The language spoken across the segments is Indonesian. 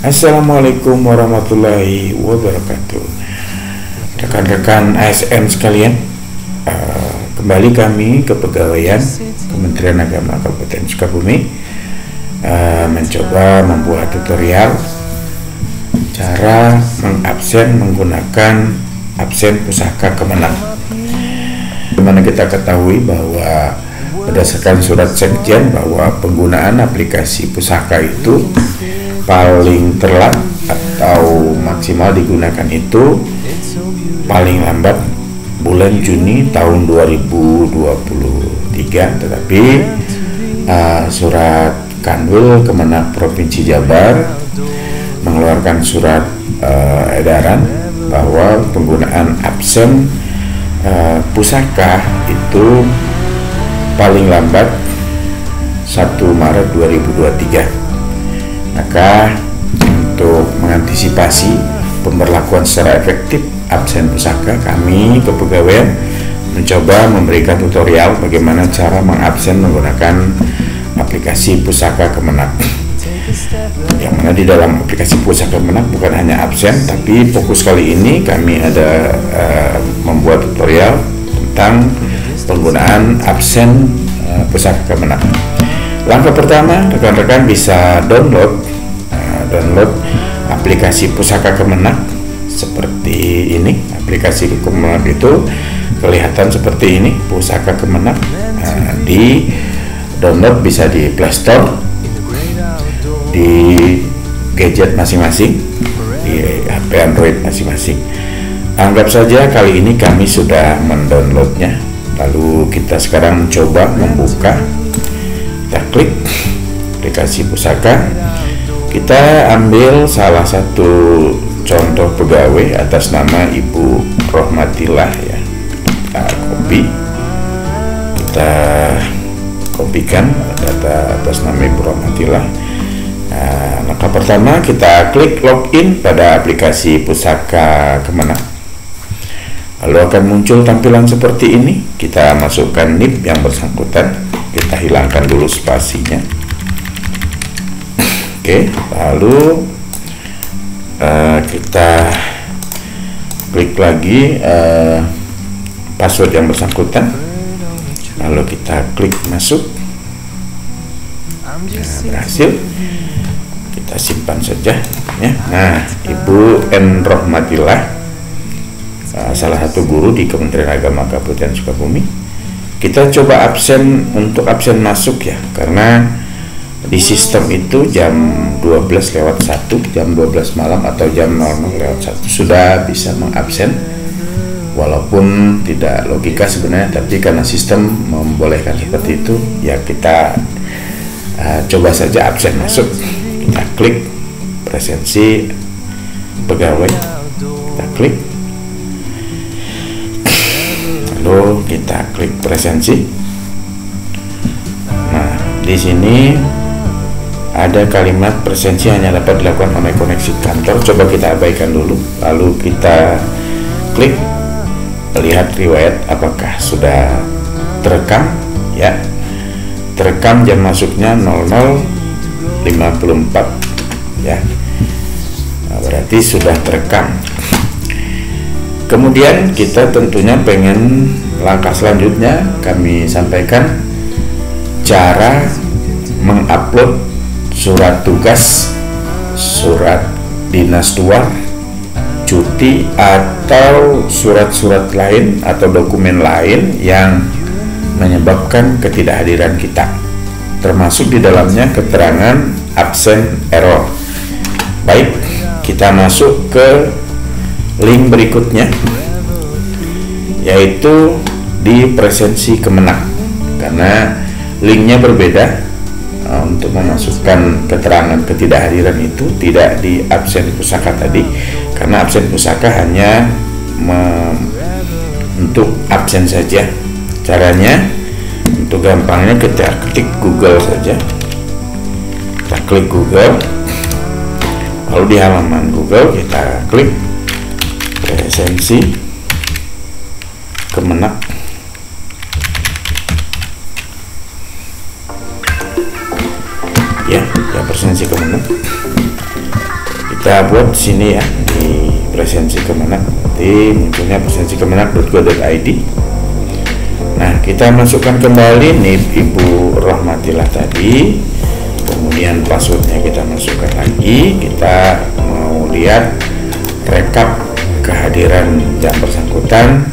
Assalamualaikum warahmatullahi wabarakatuh. Rekan-rekan ASN sekalian, kembali kami Kepegawaian Kementerian Agama Kabupaten Sukabumi mencoba membuat tutorial cara mengabsen menggunakan absen pusaka Kemenang. Dimana kita ketahui bahwa berdasarkan surat sekjen bahwa penggunaan aplikasi pusaka itu paling terlambat atau maksimal digunakan itu paling lambat bulan Juni tahun 2023, tetapi surat Kanwil Kemenak Provinsi Jabar mengeluarkan surat edaran bahwa penggunaan absen pusaka itu paling lambat 1 Maret 2023. Maka untuk mengantisipasi pemberlakuan secara efektif absen pusaka, kami Kepegawaian mencoba memberikan tutorial bagaimana cara mengabsen menggunakan aplikasi pusaka Kemenak. Yang mana di dalam aplikasi pusaka Kemenak bukan hanya absen, tapi fokus kali ini kami ada membuat tutorial tentang penggunaan absen pusaka Kemenak. Langkah pertama, rekan-rekan bisa download aplikasi pusaka Kemenak seperti ini. Aplikasi Kemenak itu kelihatan seperti ini, pusaka Kemenak. Di download bisa di Play Store, di gadget masing-masing, di HP Android masing-masing. Anggap saja kali ini kami sudah mendownloadnya. Lalu kita sekarang mencoba membuka. Kita klik aplikasi pusaka, kita ambil salah satu contoh pegawai atas nama Ibu Rohmatillah ya, kita kopikan data atas nama Ibu Rohmatillah. Langkah pertama kita klik login pada aplikasi pusaka Kemenak, lalu akan muncul tampilan seperti ini. Kita masukkan NIP yang bersangkutan, kita hilangkan dulu spasinya. Oke, lalu kita klik lagi password yang bersangkutan, lalu kita klik masuk. Berhasil, kita simpan saja ya. Nah, Ibu N. Rohmatillah, salah satu guru di Kementerian Agama Kabupaten Sukabumi. Kita coba absen untuk absen masuk ya, karena di sistem itu jam 12:01, jam 12 malam atau jam 00:01 sudah bisa mengabsen, walaupun tidak logika sebenarnya, tapi karena sistem membolehkan seperti itu ya, kita coba saja absen masuk. Kita klik presensi pegawai, kita klik, lalu kita klik presensi. Nah, di sini ada kalimat presensi hanya dapat dilakukan oleh koneksi kantor. Coba kita abaikan dulu, lalu kita klik lihat riwayat apakah sudah terekam ya. Terekam jam masuknya 00:54 ya. Nah, berarti sudah terekam. Kemudian kita tentunya pengen langkah selanjutnya kami sampaikan cara mengupload surat tugas, surat dinas luar, cuti, atau surat-surat lain atau dokumen lain yang menyebabkan ketidakhadiran kita, termasuk di dalamnya keterangan absen error. Baik, kita masuk ke link berikutnya, yaitu di presensi Kemenak, karena linknya berbeda. Untuk memasukkan keterangan ketidakhadiran itu tidak di absen pusaka tadi, karena absen pusaka hanya untuk absen saja. Caranya untuk gampangnya kita ketik Google saja, kita klik Google, lalu di halaman Google kita klik presensi Kemenak. Ya, presensi Kemenak. kita buat di sini ya, di presensi Kemenak. Nanti munculnya presensi-kemenak.go.id. Nah, kita masukkan kembali NIP Ibu Rohmatillah tadi, kemudian passwordnya kita masukkan lagi. Kita mau lihat rekap kehadiran yang bersangkutan,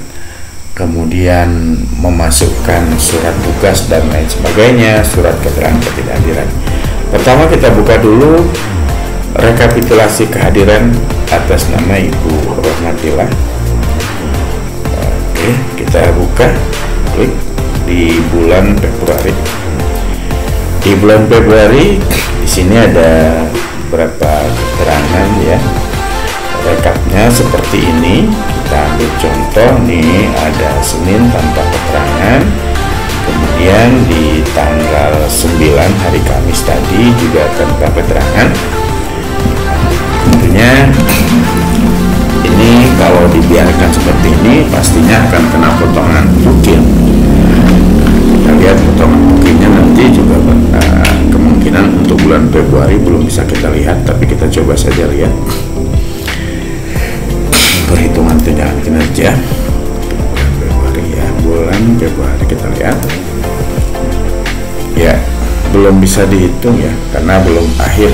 kemudian memasukkan surat tugas dan lain sebagainya, surat keterangan ketidakhadiran. Pertama kita buka dulu rekapitulasi kehadiran atas nama Ibu Rohmatillah. Oke, kita buka, klik di bulan Februari. Di bulan Februari di sini ada beberapa keterangan ya. Rekapnya seperti ini. Kita ambil contoh nih, ada Senin tanpa keterangan. Kemudian di tanggal 9 hari Kamis tadi juga tanpa keterangan. Tentunya ini kalau dibiarkan seperti ini pastinya akan kena potongan bukit. Kita lihat potongan bukitnya nanti juga kemungkinan untuk bulan Februari belum bisa kita lihat, tapi kita coba saja lihat perhitungan tunjangan kinerja bulan Februari ya, bulan Februari kita lihat ya, belum bisa dihitung ya karena belum akhir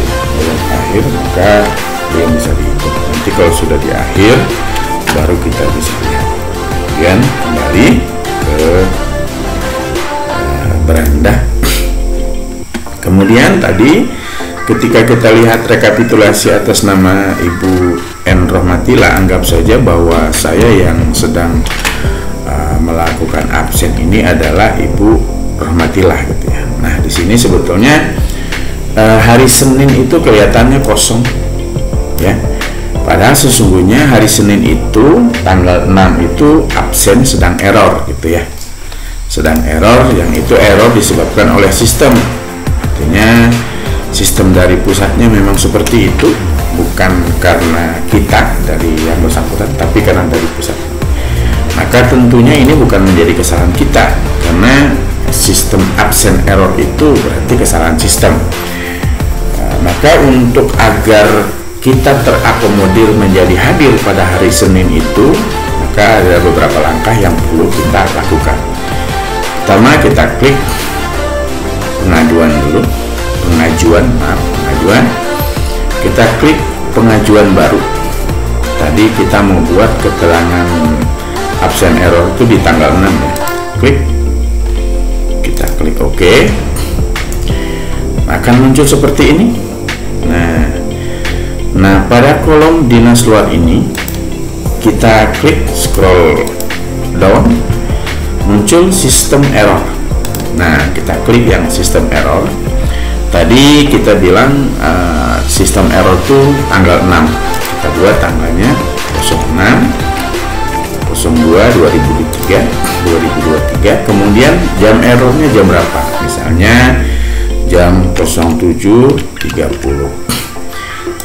maka belum bisa dihitung. Nanti kalau sudah di akhir baru kita bisa lihat. Kemudian kembali ke beranda. Kemudian tadi ketika kita lihat rekapitulasi atas nama Ibu N. Rohmatillah, anggap saja bahwa saya yang sedang melakukan absen ini adalah Ibu Rohmatillah gitu ya. Nah, di sini sebetulnya hari Senin itu kelihatannya kosong ya. Padahal sesungguhnya hari Senin itu tanggal 6 itu absen sedang error gitu ya. Sedang error, yang itu error disebabkan oleh sistem. Artinya sistem dari pusatnya memang seperti itu, bukan karena kita dari yang bersangkutan, tapi karena dari pusat. Maka tentunya ini bukan menjadi kesalahan kita, karena sistem absen error itu berarti kesalahan sistem. Maka untuk agar kita terakomodir menjadi hadir pada hari Senin itu, maka ada beberapa langkah yang perlu kita lakukan. Pertama, kita klik pengajuan dulu. Pengajuan. Kita klik pengajuan baru. Tadi kita mau buat keterangan absen error itu di tanggal 6 ya. Klik. Kita klik OK. Akan muncul seperti ini. Nah, pada kolom dinas luar ini kita klik, scroll down, muncul sistem error. Nah, kita klik yang sistem error. Tadi kita bilang sistem error itu tanggal 6. Kita buat tanggalnya 06/02/2023. Kemudian jam errornya jam berapa? Misalnya jam 07.30.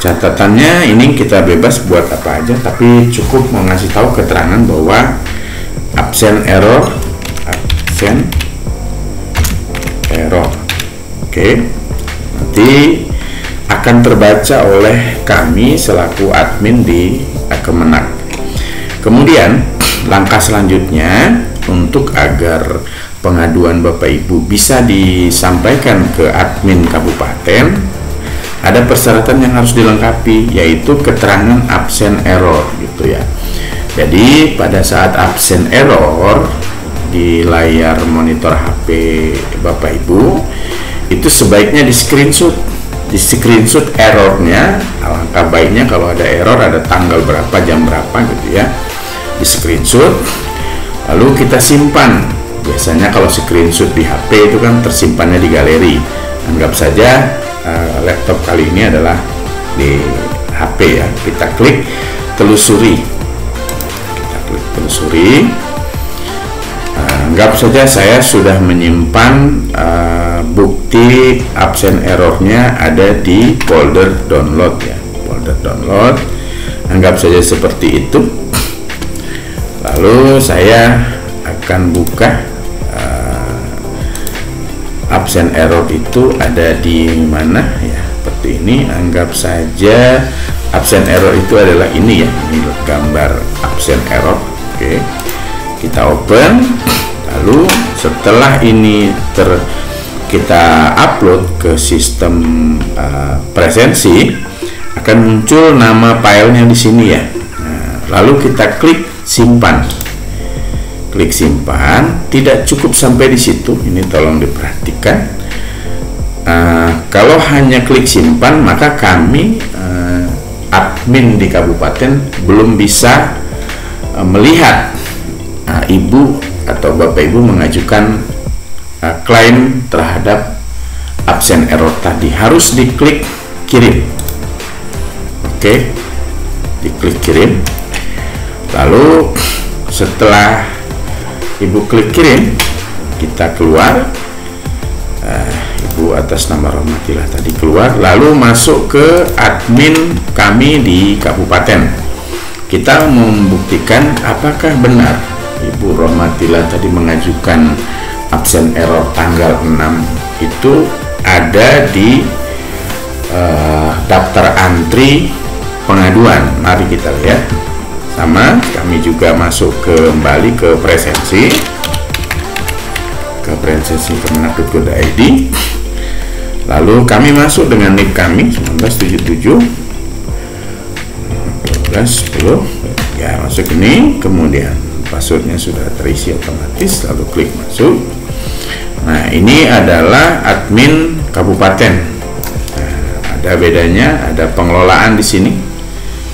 Catatannya ini kita bebas buat apa aja, tapi cukup mengasih tahu keterangan bahwa absen error. Oke. Nanti akan terbaca oleh kami selaku admin di Kemenak. Kemudian langkah selanjutnya, untuk agar pengaduan Bapak Ibu bisa disampaikan ke admin kabupaten, ada persyaratan yang harus dilengkapi, yaitu keterangan absen error gitu ya. Jadi pada saat absen error di layar monitor HP Bapak Ibu, itu sebaiknya di screenshot errornya. Alangkah baiknya kalau ada error, ada tanggal berapa, jam berapa gitu ya, di screenshot lalu kita simpan. Biasanya kalau screenshot di HP itu kan tersimpannya di galeri. Anggap saja laptop kali ini adalah di HP ya. Kita klik telusuri. Anggap saja saya sudah menyimpan bukti absen errornya ada di folder download ya, folder download. Anggap saja seperti itu. Lalu saya akan buka absen error itu ada di mana ya, seperti ini. Anggap saja absen error itu adalah ini ya, ini gambar absen error. Oke, kita open. Lalu setelah ini kita upload ke sistem presensi, akan muncul nama filenya di sini ya. Nah, lalu kita klik simpan. Klik simpan. Tidak cukup sampai di situ. Ini tolong diperhatikan. Kalau hanya klik simpan, maka kami admin di kabupaten belum bisa melihat ibu atau bapak ibu mengajukan klaim terhadap absen error tadi. Harus diklik kirim. Oke, diklik kirim. Lalu setelah ibu klik kirim, kita keluar. Ibu atas nama Rohmatillah tadi keluar, lalu masuk ke admin kami di kabupaten. Kita membuktikan apakah benar Ibu Rohmatillah tadi mengajukan absen error tanggal 6 itu ada di daftar antri pengaduan. Mari kita lihat sama. Kami juga masuk kembali ke presensi, kemenak.go.id. Lalu kami masuk dengan NIK kami 1977 12 10 ya, masuk ini, kemudian passwordnya sudah terisi otomatis, lalu klik masuk. Nah, ini adalah admin kabupaten. Nah, ada bedanya, ada pengelolaan di sini.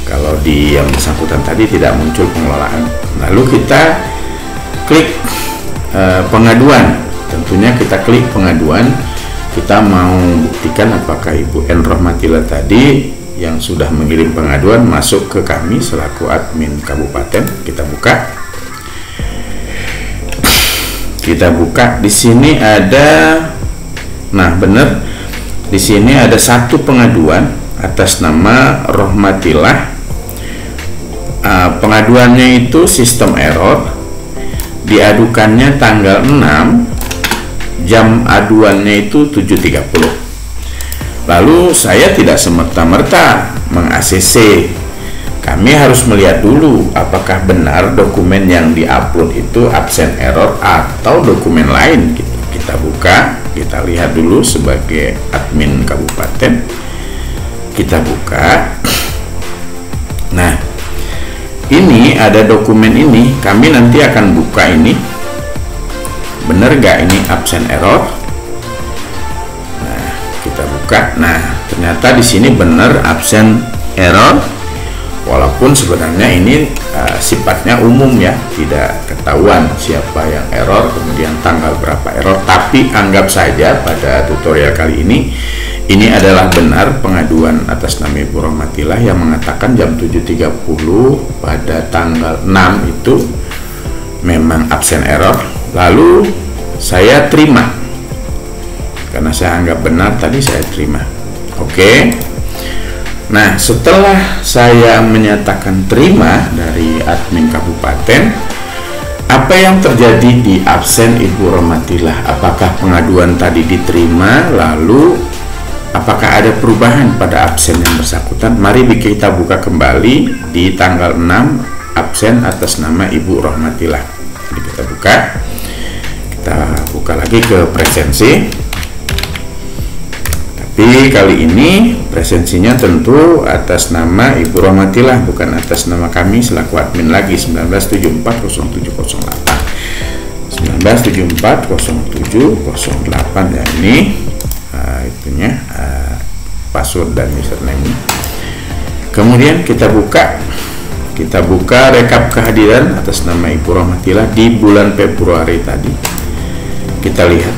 Kalau di yang bersangkutan tadi tidak muncul pengelolaan. Lalu kita klik pengaduan. Tentunya kita klik pengaduan. Kita mau buktikan apakah Ibu N. Rohmatillah tadi yang sudah mengirim pengaduan masuk ke kami selaku admin kabupaten. Kita buka. Kita buka. Di sini ada, nah benar, di sini ada satu pengaduan atas nama Rohmatillah. Pengaduannya itu sistem error. Diadukannya tanggal 6. Jam aduannya itu 7.30. Lalu saya tidak semerta-merta meng-ACC. Kami harus melihat dulu apakah benar dokumen yang diupload itu absen error atau dokumen lain gitu. Kita buka, kita lihat dulu sebagai admin kabupaten. Kita buka. Nah, ini ada dokumen ini. Kami nanti akan buka ini. Bener gak ini absen error? Nah, kita buka. Nah, ternyata di sini bener absen error. Walaupun sebenarnya ini sifatnya umum ya, tidak ketahuan siapa yang error, kemudian tanggal berapa error. Tapi anggap saja pada tutorial kali ini adalah benar pengaduan atas nama Ibu Rohmatillah yang mengatakan jam 7.30 pada tanggal 6 itu memang absen error. Lalu saya terima, karena saya anggap benar tadi, saya terima. Oke. Nah, setelah saya menyatakan terima dari admin kabupaten, apa yang terjadi di absen Ibu Rohmatillah? Apakah pengaduan tadi diterima? Lalu apakah ada perubahan pada absen yang bersangkutan? Mari kita buka kembali di tanggal 6 absen atas nama Ibu Rohmatillah. Jadi kita buka lagi ke presensi. Tapi kali ini presensinya tentu atas nama Ibu Rohmatillah, bukan atas nama kami selaku admin lagi. 19740708 19740708 ya, ini itunya password dan username. Kemudian kita buka rekap kehadiran atas nama Ibu Rohmatillah di bulan Februari tadi. Kita lihat,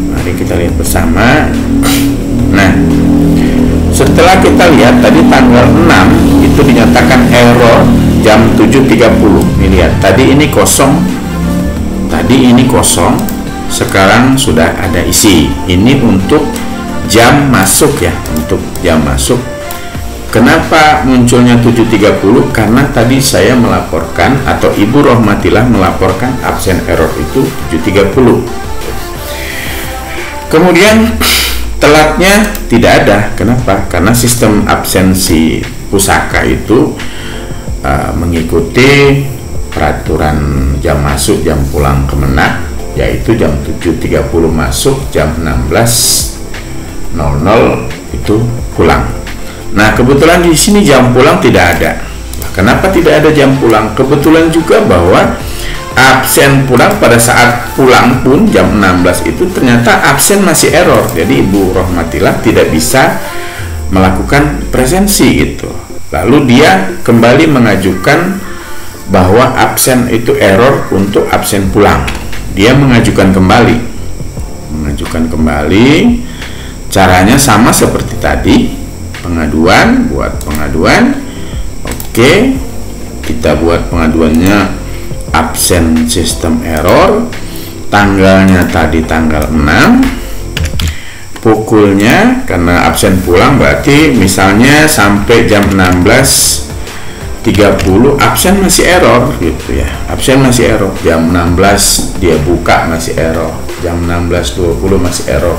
mari kita lihat bersama. Nah, setelah kita lihat tadi tanggal 6 itu dinyatakan error jam 7.30. Ini lihat, tadi ini kosong, sekarang sudah ada isi. Ini untuk jam masuk ya, untuk jam masuk. Kenapa munculnya 7.30? Karena tadi saya melaporkan atau Ibu Rohmatillah melaporkan absen error itu 7.30. Kemudian telatnya tidak ada. Kenapa? Karena sistem absensi pusaka itu mengikuti peraturan jam masuk jam pulang Kemenak, yaitu jam 7.30 masuk, jam 16.00 itu pulang. Nah, kebetulan di sini jam pulang tidak ada. Kenapa tidak ada jam pulang? Kebetulan juga bahwa absen pulang pada saat pulang pun jam 16 itu ternyata absen masih error. Jadi Ibu Rohmatillah tidak bisa melakukan presensi itu. Lalu dia kembali mengajukan bahwa absen itu error untuk absen pulang. Dia mengajukan kembali. Caranya sama seperti tadi. Buat pengaduan. Oke, kita buat pengaduannya absen sistem error, tanggalnya tadi tanggal 6, pukulnya karena absen pulang berarti misalnya sampai jam 16.30 absen masih error gitu ya, absen masih error, jam 16 dia buka masih error, jam 16.20 masih error,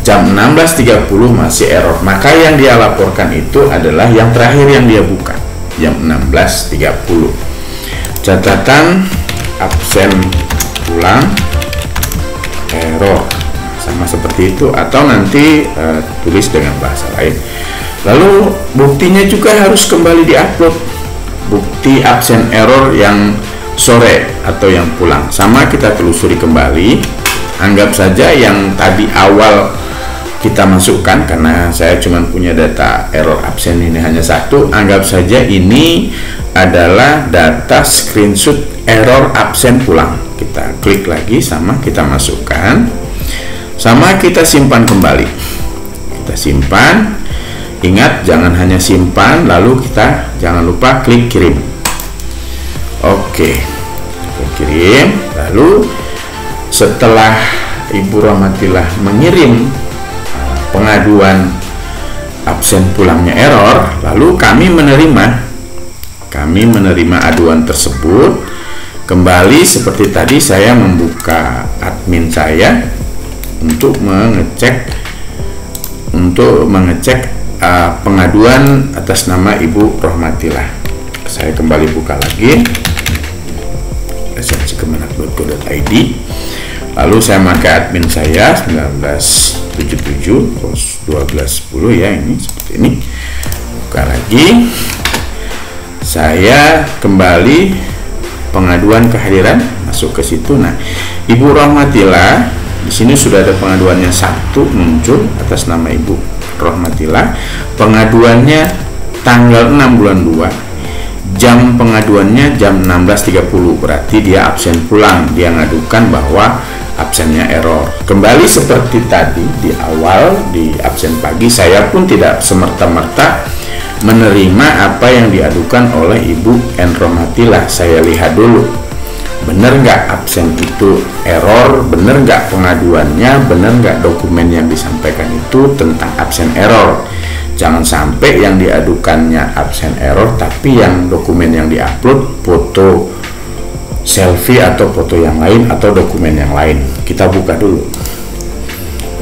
jam 16.30 masih error. Maka yang dia laporkan itu adalah yang terakhir yang dia buka, jam 16.30. Catatan absen pulang error, sama seperti itu, atau nanti tulis dengan bahasa lain. Lalu buktinya juga harus kembali diupload, bukti absen error yang sore atau yang pulang, sama kita telusuri kembali. Anggap saja yang tadi awal kita masukkan, karena saya cuma punya data error absen ini hanya satu, anggap saja ini adalah data screenshot error absen pulang. Kita klik lagi, sama kita masukkan, sama kita simpan kembali. Kita simpan, ingat jangan hanya simpan lalu kita jangan lupa klik kirim. Oke, klik kirim. Lalu setelah Ibu Rohmatillah mengirim pengaduan absen pulangnya error, lalu kami menerima aduan tersebut. Kembali seperti tadi, saya membuka admin saya untuk mengecek pengaduan atas nama Ibu Rohmatillah. Saya kembali buka lagi presensi-kemenak.go.id, lalu saya pakai admin saya 1977 terus 1210 ya, ini seperti ini. Buka lagi, saya kembali pengaduan kehadiran, masuk ke situ. Nah, Ibu Rohmatillah di sini sudah ada pengaduannya satu muncul atas nama Ibu Rohmatillah. Pengaduannya tanggal 6 bulan 2, jam pengaduannya jam 16.30, berarti dia absen pulang. Dia ngadukan bahwa absennya error. Kembali seperti tadi di awal, di absen pagi, saya pun tidak semerta-merta menerima apa yang diadukan oleh Ibu N. Rohmatillah. Saya lihat dulu, benar nggak absen itu error, benar nggak pengaduannya, benar nggak dokumen yang disampaikan itu tentang absen error. Jangan sampai yang diadukannya absen error, tapi yang dokumen yang diupload foto selfie atau foto yang lain atau dokumen yang lain. Kita buka dulu.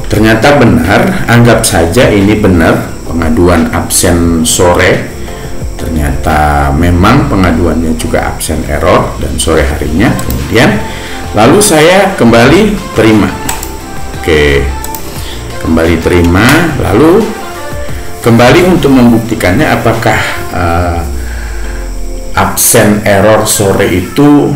Ternyata benar, anggap saja ini benar pengaduan absen sore. Ternyata memang pengaduannya juga absen error dan sore harinya. Kemudian lalu saya kembali terima. Oke, kembali terima, lalu kembali untuk membuktikannya apakah absen error sore itu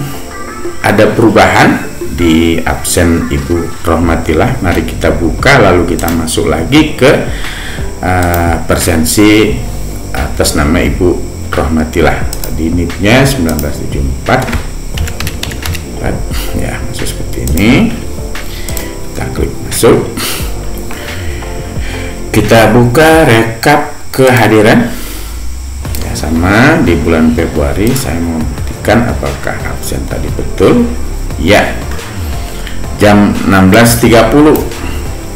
ada perubahan di absen Ibu Rohmatillah. Mari kita buka, lalu kita masuk lagi ke presensi atas nama Ibu Rohmatillah. Tadi NIP-nya 1974 ya, masuk seperti ini. Kita klik masuk, kita buka rekap kehadiran ya, sama di bulan Februari. Saya mau buktikan apakah absen tadi betul ya, jam 16.30,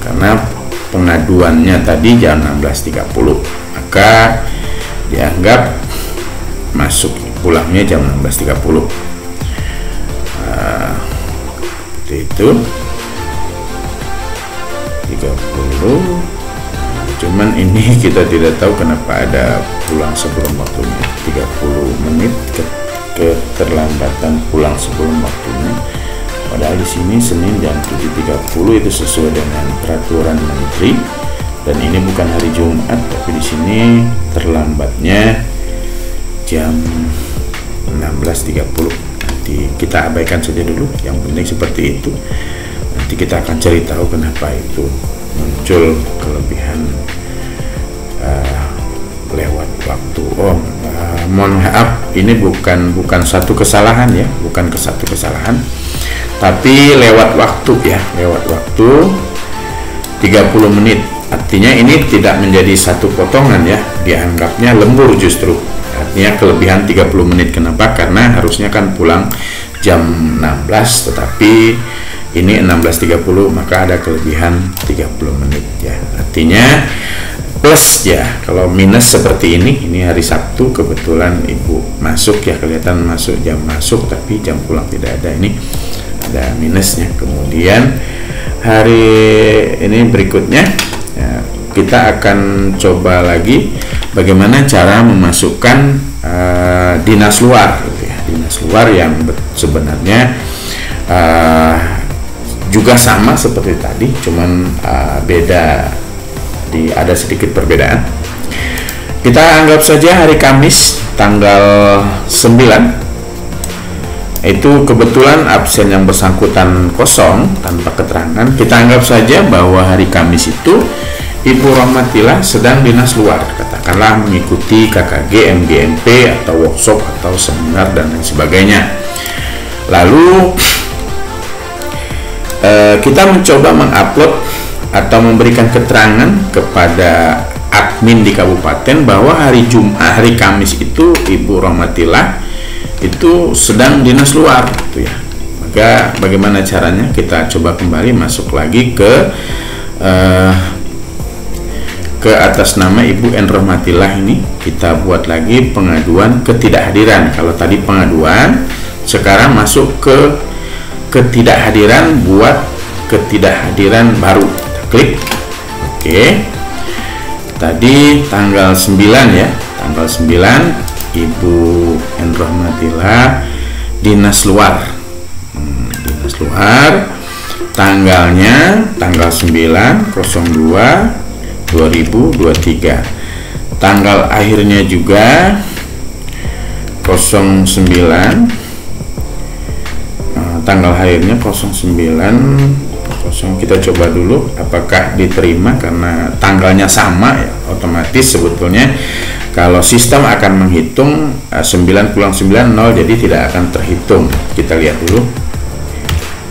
karena pengaduannya tadi jam 16.30, maka dianggap masuk, pulangnya jam 16.30. Seperti itu, 30 cuman ini kita tidak tahu kenapa ada pulang sebelum waktunya 30 menit keterlambatan pulang sebelum waktunya. Padahal di sini Senin jam 7.30 itu sesuai dengan peraturan menteri, dan ini bukan hari Jumat, tapi di sini terlambatnya jam 16.30. Nanti kita abaikan saja dulu, yang penting seperti itu. Nanti kita akan cari tahu kenapa itu muncul kelebihan lewat waktu. Mohon maaf, ini bukan satu kesalahan ya, bukan satu kesalahan, tapi lewat waktu ya, lewat waktu 30 menit. Artinya ini tidak menjadi satu potongan ya, dianggapnya lembur justru. Artinya kelebihan 30 menit. Kenapa? Karena harusnya kan pulang jam 16, tetapi ini 16.30, maka ada kelebihan 30 menit ya. Artinya plus ya. Kalau minus seperti ini hari Sabtu kebetulan ibu masuk ya, kelihatan masuk jam masuk, tapi jam pulang tidak ada, ini ada minusnya. Kemudian hari ini berikutnya ya, kita akan coba lagi bagaimana cara memasukkan dinas luar gitu ya. Dinas luar yang sebenarnya juga sama seperti tadi, cuman beda, ada sedikit perbedaan. Kita anggap saja hari Kamis tanggal 9 itu kebetulan absen yang bersangkutan kosong tanpa keterangan. Kita anggap saja bahwa hari Kamis itu Ibu Rohmatillah sedang dinas luar, katakanlah mengikuti KKG, MGMP atau workshop atau seminar dan lain sebagainya. Lalu kita mencoba mengupload atau memberikan keterangan kepada admin di kabupaten bahwa hari Jumat, hari Kamis itu Ibu Rohmatillah itu sedang dinas luar gitu ya. Maka bagaimana caranya? Kita coba kembali masuk lagi ke atas nama Ibu N Rohmatillah ini, kita buat lagi pengaduan ketidakhadiran. Kalau tadi pengaduan, sekarang masuk ke ketidakhadiran, buat ketidakhadiran baru. Klik oke. Tadi tanggal 9 ya, tanggal 9 Ibu N Rohmatillah dinas luar. Dinas luar, tanggalnya tanggal 9/02/2023, tanggal akhirnya juga 09, tanggal akhirnya 09. Kita coba dulu apakah diterima, karena tanggalnya sama ya, otomatis sebetulnya kalau sistem akan menghitung 9 + 9 0, jadi tidak akan terhitung. Kita lihat dulu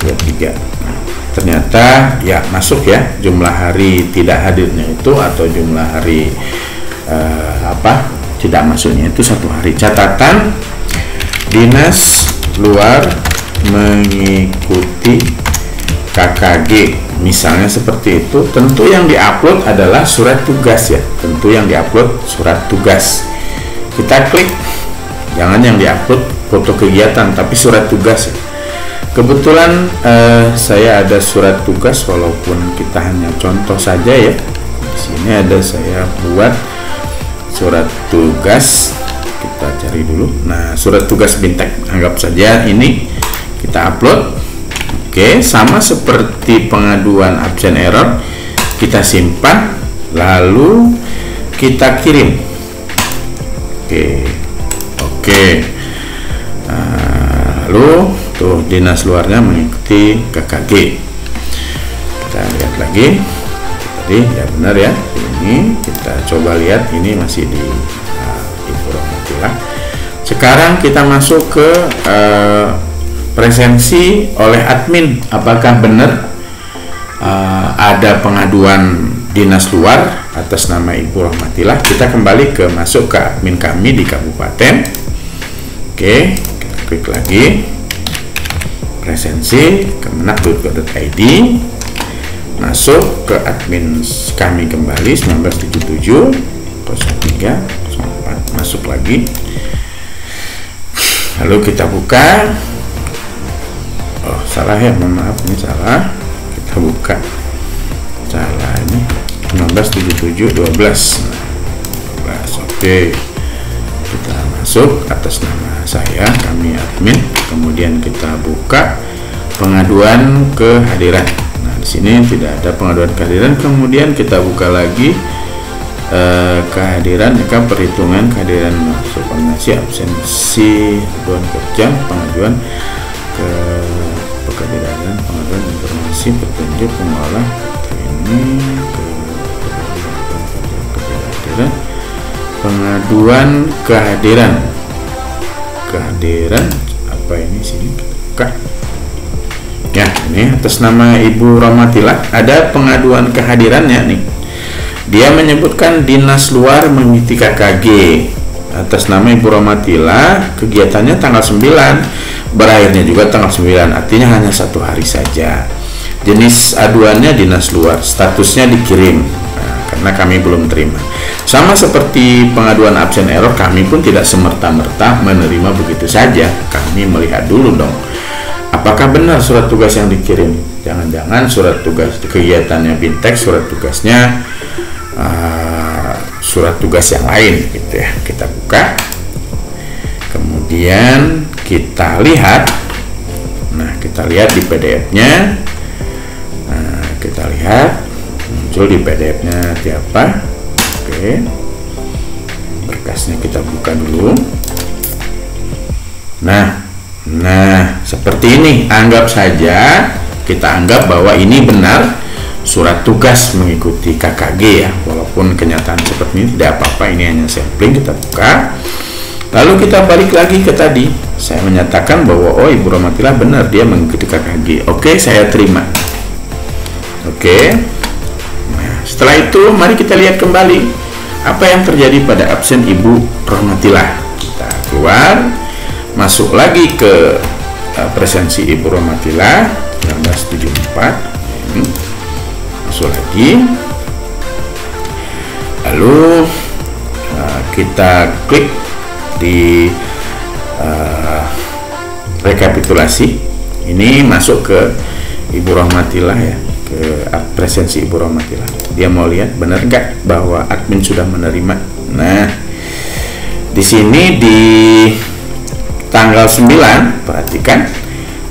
23. Nah, ternyata ya masuk ya, jumlah hari tidak hadirnya itu atau jumlah hari tidak masuknya itu 1 hari. Catatan dinas luar mengikuti KKG misalnya seperti itu. Tentu yang diupload adalah surat tugas ya, tentu yang diupload surat tugas. Kita klik, jangan yang diupload foto kegiatan, tapi surat tugas ya. Kebetulan saya ada surat tugas, walaupun kita hanya contoh saja ya. Di sini ada saya buat surat tugas, kita cari dulu. Nah, surat tugas Bintek, anggap saja ini kita upload. Oke, sama seperti pengaduan absen error, kita simpan lalu kita kirim. Oke. Lalu tuh dinas luarnya mengikuti KKG. Kita lihat lagi. Tadi ya benar ya. Ini kita coba lihat, ini masih di Ibu Rohmatillah. Sekarang kita masuk ke presensi oleh admin. Apakah benar ada pengaduan dinas luar atas nama Ibu Rohmatillah? Kita kembali masuk ke admin kami di kabupaten. Oke, kita klik lagi presensi kemenak.go.id, masuk ke admin kami kembali 1977 03 04, masuk lagi, lalu kita buka. Salah ya, mohon maaf, ini salah. Kita buka salah ini. 19, 77, 12. 12. Oke. Kita masuk atas nama saya, kami admin. Kemudian kita buka pengaduan kehadiran. Nah, di sini tidak ada pengaduan kehadiran. Kemudian kita buka lagi kehadiran, perhitungan kehadiran masuk koordinasi absensi aduan kerja, pengaduan ke kehadiran, pengaduan informasi petunjuk pengolah ini kehadiran, pengaduan kehadiran apa ini sini buka ya, ini atas nama Ibu Rohmatillah. Ada pengaduan kehadirannya nih, dia menyebutkan dinas luar mengikuti KKG atas nama Ibu Rohmatillah, kegiatannya tanggal 9, berakhirnya juga tanggal 9, artinya hanya 1 hari saja. Jenis aduannya dinas luar, statusnya dikirim. Nah, karena kami belum terima. Sama seperti pengaduan absen error, kami pun tidak semerta-merta menerima begitu saja. Kami melihat dulu dong, apakah benar surat tugas yang dikirim. Jangan-jangan surat tugas kegiatannya Bintek, surat tugasnya surat tugas yang lain gitu ya. Kita buka, kemudian kita lihat. Nah, kita lihat di PDF-nya. Nah, kita lihat muncul di PDF-nya siapa. Oke, berkasnya kita buka dulu. Nah, seperti ini. Anggap saja, kita anggap bahwa ini benar surat tugas mengikuti KKG ya, walaupun kenyataan seperti ini tidak apa-apa, ini hanya sampling. Kita buka, lalu kita balik lagi ke tadi. Saya menyatakan bahwa oh, Ibu Rohmatillah benar dia mengikuti KKG. Oke, saya terima. Oke. Nah, setelah itu mari kita lihat kembali apa yang terjadi pada absen Ibu Rohmatillah. Kita keluar, masuk lagi ke presensi Ibu Rohmatillah 1974. Masuk lagi, lalu kita klik di rekapitulasi. Ini masuk ke Ibu Rohmatillah ya, ke presensi Ibu Rohmatillah. Dia mau lihat benar nggak bahwa admin sudah menerima. Nah, di sini di tanggal 9, perhatikan,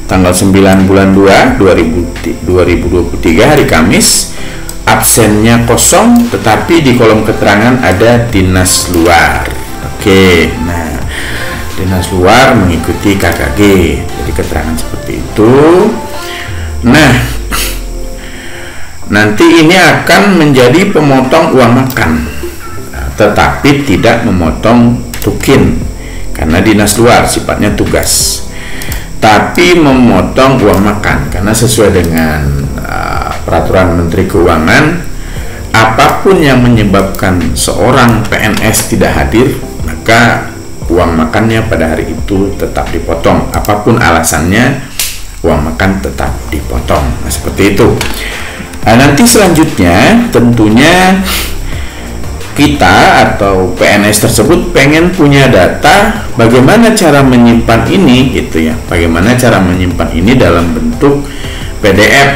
tanggal 9 bulan 2 2023 hari Kamis, absennya kosong, tetapi di kolom keterangan ada dinas luar. Oke, nah dinas luar mengikuti KKG, jadi keterangan seperti itu. Nah, nanti ini akan menjadi pemotong uang makan, tetapi tidak memotong tukin karena dinas luar sifatnya tugas, tapi memotong uang makan karena sesuai dengan peraturan Menteri Keuangan, apapun yang menyebabkan seorang PNS tidak hadir, maka uang makannya pada hari itu tetap dipotong. Apapun alasannya, uang makan tetap dipotong. Nah, seperti itu. Nah, nanti selanjutnya tentunya kita atau PNS tersebut pengen punya data bagaimana cara menyimpan ini gitu ya, bagaimana cara menyimpan ini dalam bentuk PDF.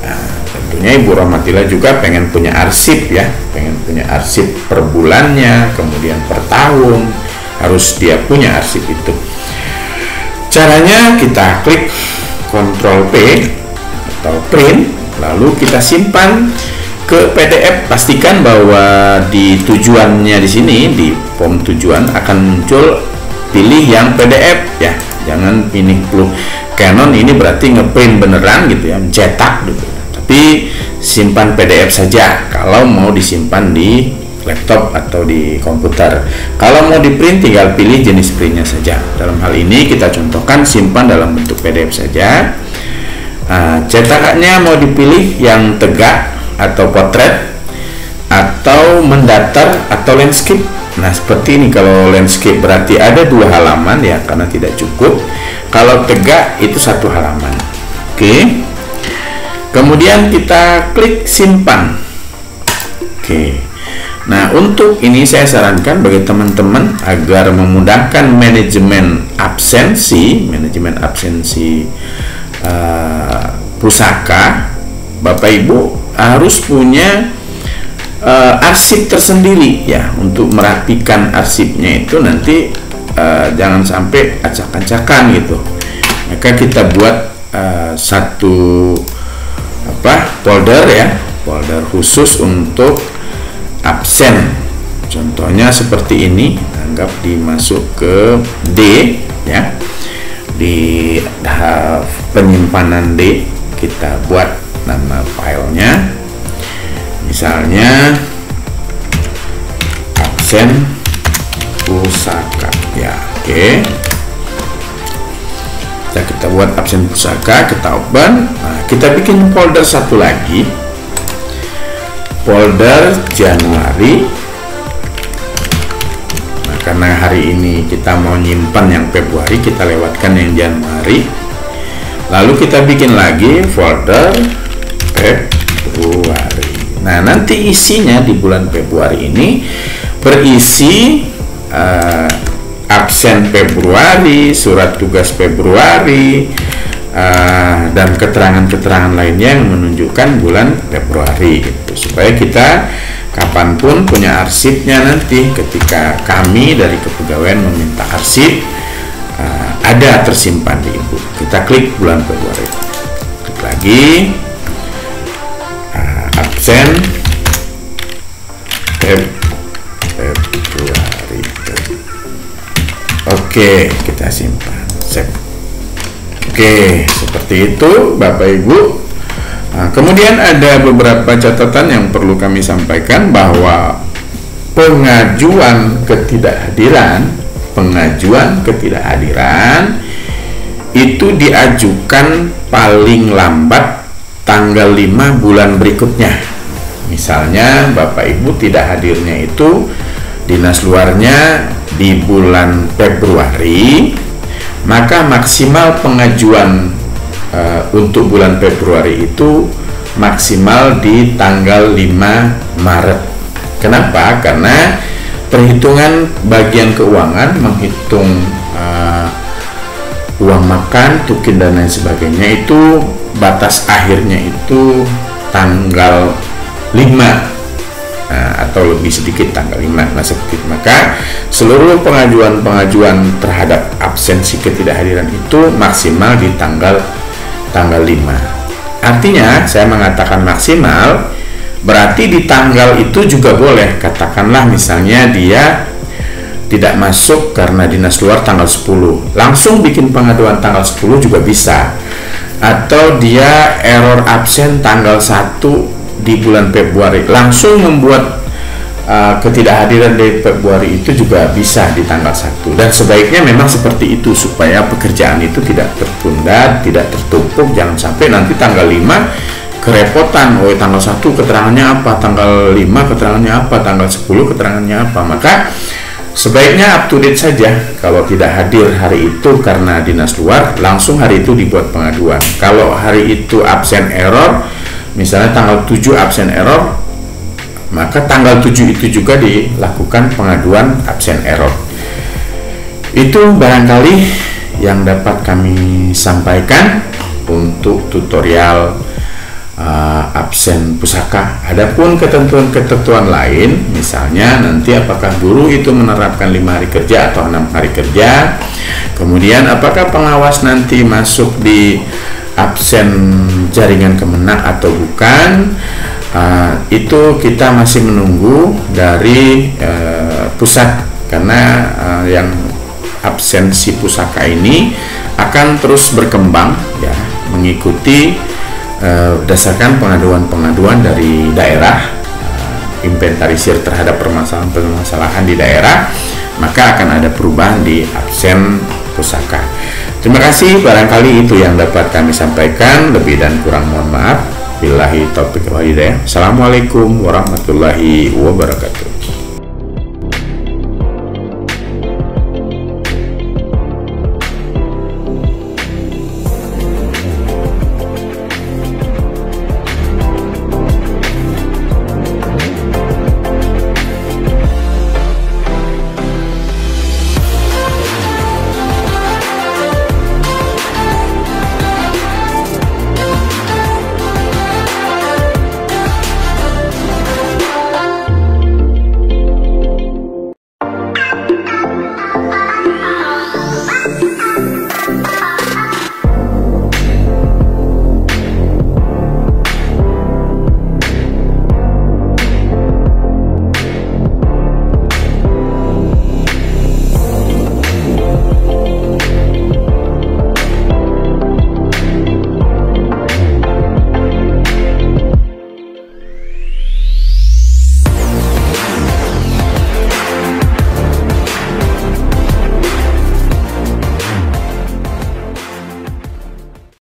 Nah, tentunya Ibu Rohmatillah juga pengen punya arsip ya, pengen punya arsip per bulannya, kemudian per tahun, harus dia punya arsip itu. Caranya kita klik Ctrl P atau print, lalu kita simpan ke PDF. Pastikan bahwa di tujuannya di sini, di form tujuan akan muncul pilih yang PDF ya, jangan pilih Canon ini berarti ngeprint beneran gitu ya, cetak gitu, tapi simpan PDF saja kalau mau disimpan di laptop atau di komputer. Kalau mau di print tinggal pilih jenis printnya saja. Dalam hal ini kita contohkan simpan dalam bentuk PDF saja. Nah, cetakannya mau dipilih yang tegak atau potret atau mendatar atau landscape. Nah, seperti ini. Kalau landscape berarti ada 2 halaman ya, karena tidak cukup. Kalau tegak itu 1 halaman. Oke. Kemudian kita klik simpan. Oke. Nah, untuk ini saya sarankan bagi teman-teman agar memudahkan manajemen absensi pusaka, Bapak Ibu harus punya arsip tersendiri ya. Untuk merapikan arsipnya itu nanti jangan sampai acak-acakan gitu. Maka kita buat satu folder ya, folder khusus untuk absen. Contohnya seperti ini, anggap dimasuk ke D ya, di penyimpanan D kita buat nama filenya, misalnya absen pusaka ya. Oke, kita buat absen pusaka, kita open. Nah, kita bikin folder satu lagi, folder Januari. Nah, karena hari ini kita mau nyimpan yang Februari, kita lewatkan yang Januari. Lalu kita bikin lagi folder Februari. Nah, nanti isinya di bulan Februari ini berisi absen Februari, surat tugas Februari, dan keterangan-keterangan lainnya yang menunjukkan bulan Februari gitu. Supaya kita kapanpun punya arsipnya nanti ketika kami dari kepegawaian meminta arsip, ada tersimpan di Ibu. Kita klik bulan Februari, klik lagi absen Februari. Oke, kita simpan, save. Oke, seperti itu Bapak Ibu. Nah, kemudian ada beberapa catatan yang perlu kami sampaikan, bahwa pengajuan ketidakhadiran itu diajukan paling lambat tanggal 5 bulan berikutnya. Misalnya Bapak Ibu tidak hadirnya itu dinas luarnya di bulan Februari, maka maksimal pengajuan untuk bulan Februari itu maksimal di tanggal 5 Maret. Kenapa? Karena perhitungan bagian keuangan menghitung uang makan, tukin dan lain sebagainya, itu batas akhirnya itu tanggal 5 atau lebih sedikit tanggal 5. Nah, seperti itu. Maka seluruh pengajuan terhadap absensi ketidakhadiran itu maksimal di tanggal 5. Artinya saya mengatakan maksimal, berarti di tanggal itu juga boleh. Katakanlah misalnya dia tidak masuk karena dinas luar tanggal 10, langsung bikin pengaduan tanggal 10 juga bisa. Atau dia error absen tanggal 1 di bulan Februari, langsung membuat ketidakhadiran dari Februari itu juga bisa di tanggal 1. Dan sebaiknya memang seperti itu, supaya pekerjaan itu tidak tertunda, tidak tertumpuk. Jangan sampai nanti tanggal 5 kerepotan, oh tanggal 1 keterangannya apa, tanggal 5 keterangannya apa, tanggal 10 keterangannya apa. Maka sebaiknya up to date saja. Kalau tidak hadir hari itu karena dinas luar, langsung hari itu dibuat pengaduan. Kalau hari itu absen error, misalnya tanggal 7 absen error, maka tanggal 7 itu juga dilakukan pengaduan absen error. Itu barangkali yang dapat kami sampaikan untuk tutorial absen pusaka. Adapun ketentuan-ketentuan lain, misalnya nanti apakah guru itu menerapkan 5 hari kerja atau 6 hari kerja, kemudian apakah pengawas nanti masuk di absen jaringan Kemenak atau bukan, itu kita masih menunggu dari pusat, karena yang absensi pusaka ini akan terus berkembang ya, mengikuti berdasarkan pengaduan-pengaduan dari daerah, inventarisir terhadap permasalahan-permasalahan di daerah, maka akan ada perubahan di absen pusaka. Terima kasih, barangkali itu yang dapat kami sampaikan. Lebih dan kurang mohon maaf. Billahi taufiq wal hidayah. Assalamualaikum warahmatullahi wabarakatuh.